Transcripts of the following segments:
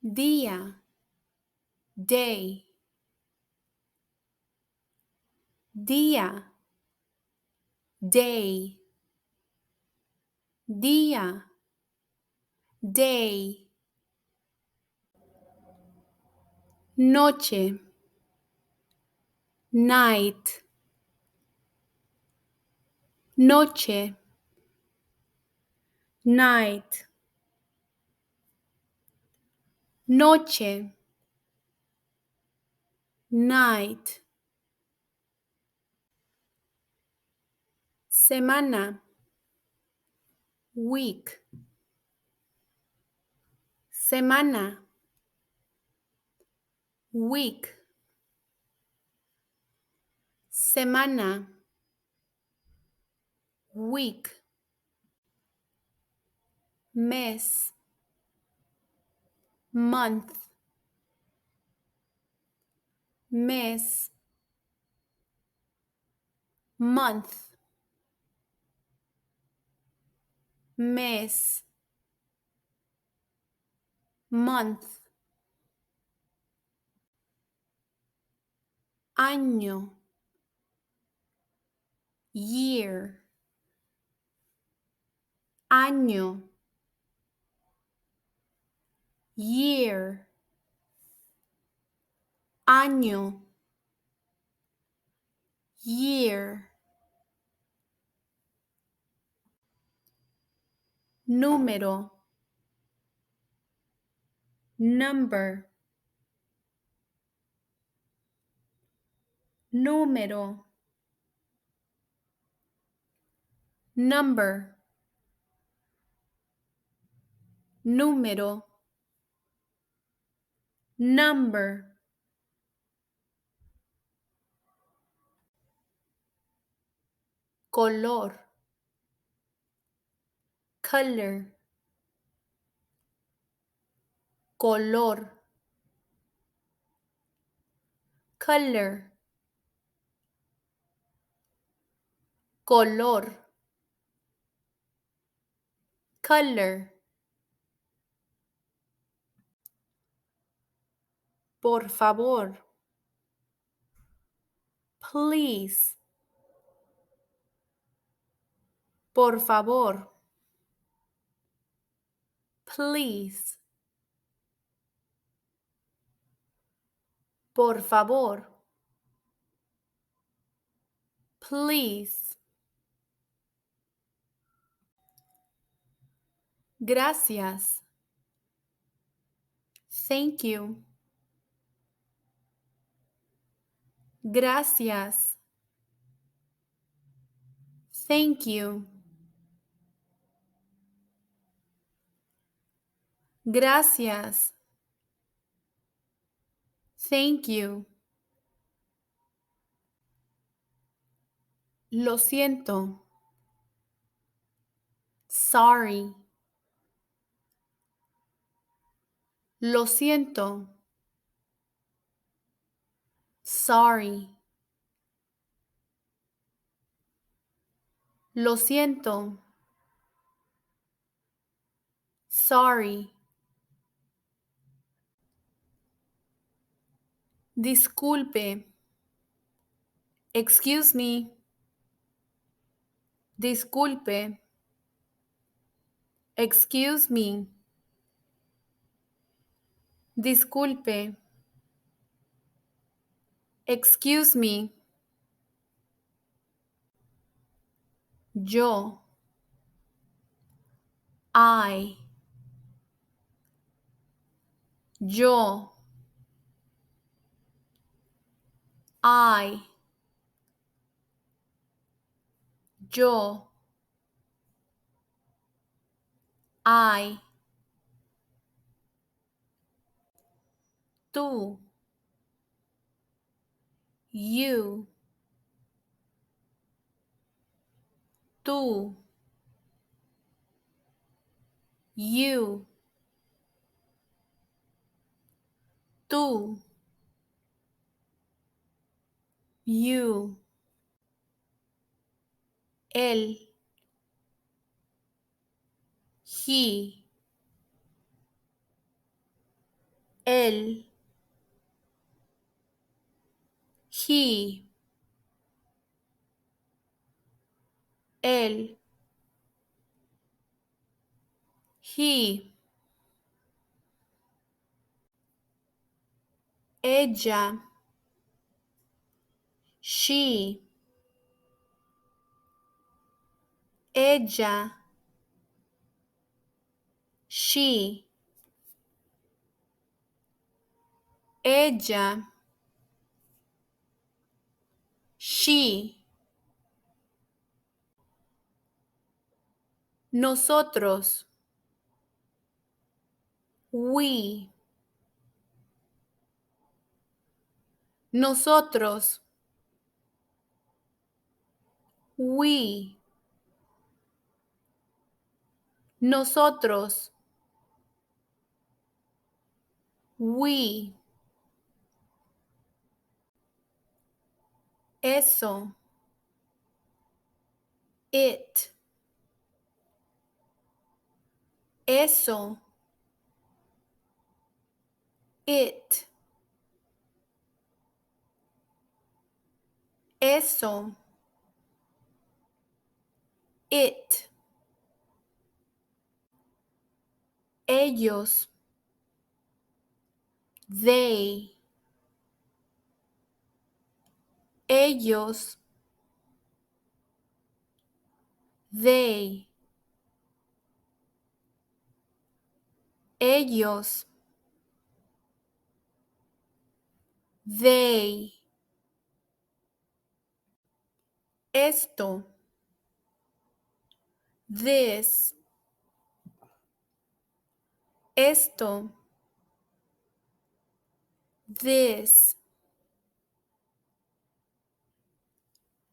día, day, día, day, día, day, noche, night, noche, night, noche, night, semana, week, semana, week, semana, week, mes, month, mes, month, mes, month, año, year, año, year, año, year, número, number, número, number, número, number, color, color, color, color, color, color, por favor, please, por favor, please, por favor, please, gracias, thank you, gracias, thank you, gracias, thank you, lo siento, sorry, lo siento, sorry, lo siento, sorry, disculpe, excuse me, disculpe, excuse me, disculpe, excuse me, yo, I, yo, I, yo, I, tú, you, tú, you, tú, you, él, he, él, he, él, he, ella, she, ella, she, ella, she, nosotros, we, nosotros, we, nosotros, we, eso, it, eso, it, eso, it, ellos, they, ellos, they, ellos, they, esto, this, esto, this,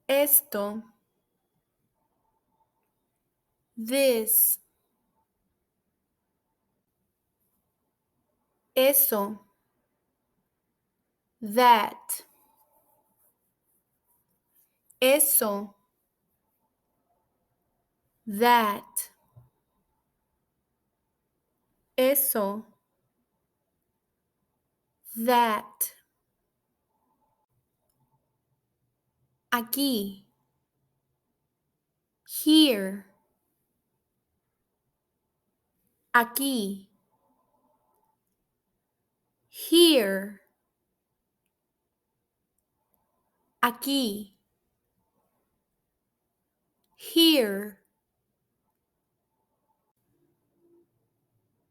esto, this, eso, that, eso, that, eso, that, aquí, here, aquí, here, aquí, here,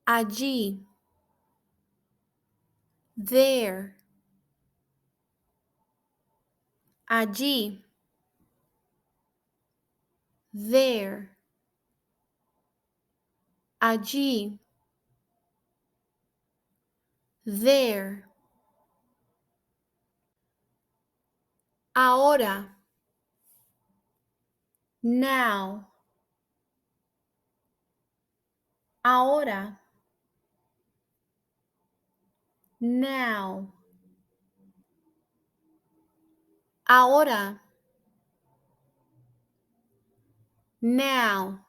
allí, there, allí, there, allí, there, ahora, now, ahora, now, ahora, now,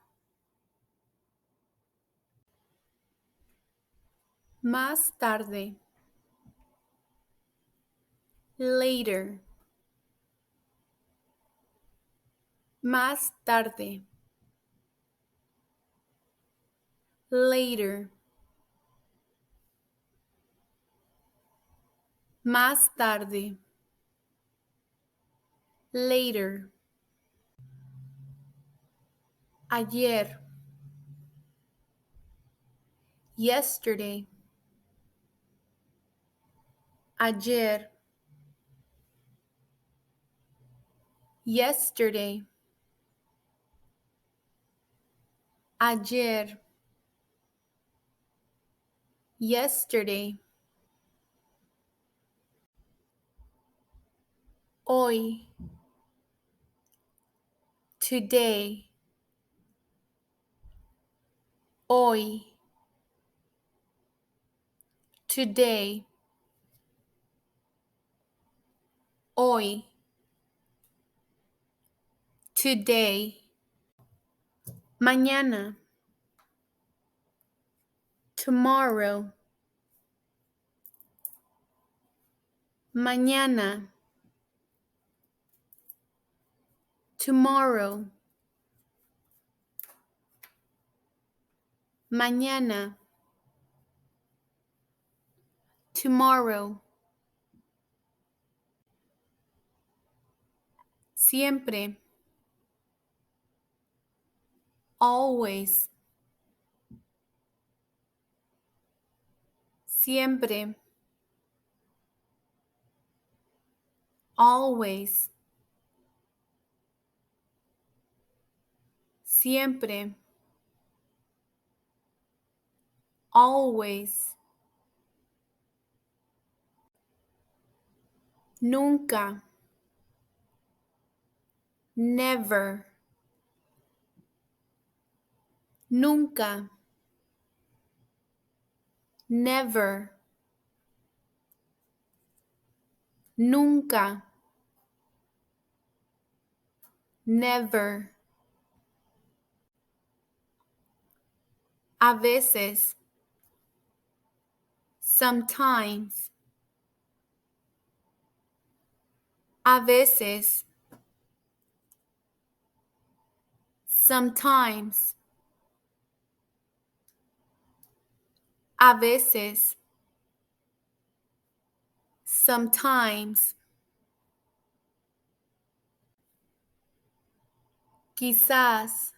más tarde, later, más tarde, later, más tarde, later, ayer, yesterday, ayer, yesterday, ayer, yesterday, hoy, today, hoy, today, hoy, today, mañana, tomorrow, mañana, tomorrow, mañana, tomorrow, siempre, always, siempre, always, siempre, always, nunca, never, nunca, never, nunca, never, a veces, sometimes, a veces, sometimes, a veces, sometimes, quizás,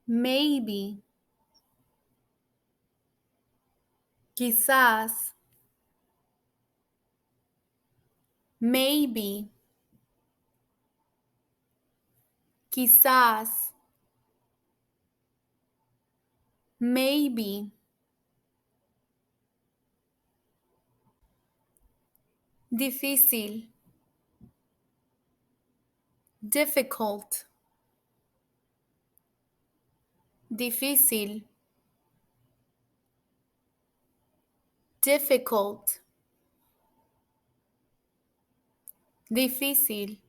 maybe, quizás, maybe, quizás, maybe, difícil, difficult, difícil, difficult, difícil,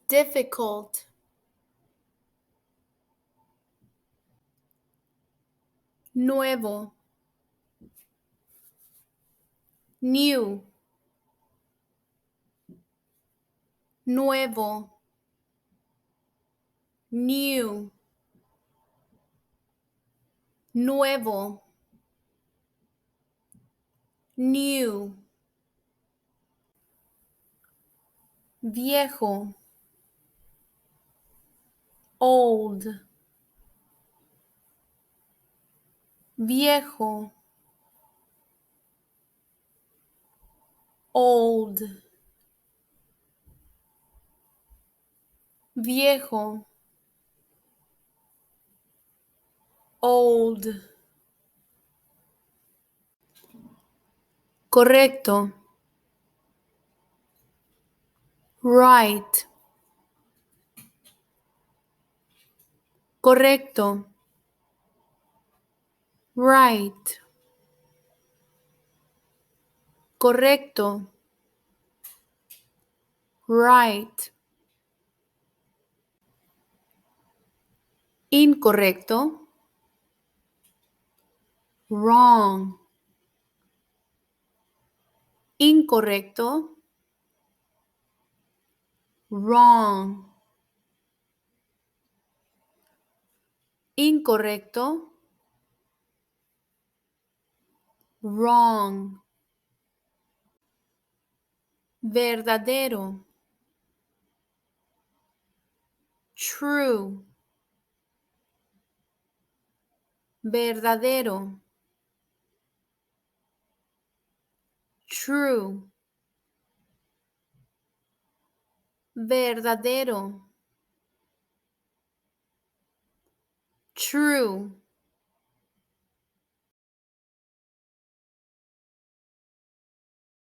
difficult, nuevo, new, nuevo, new, nuevo, new, viejo, old, viejo, old, viejo, old, correcto, right, correcto, right, correcto, right, incorrecto, wrong, incorrecto, wrong, incorrecto, wrong, verdadero, true, verdadero, true, verdadero, true,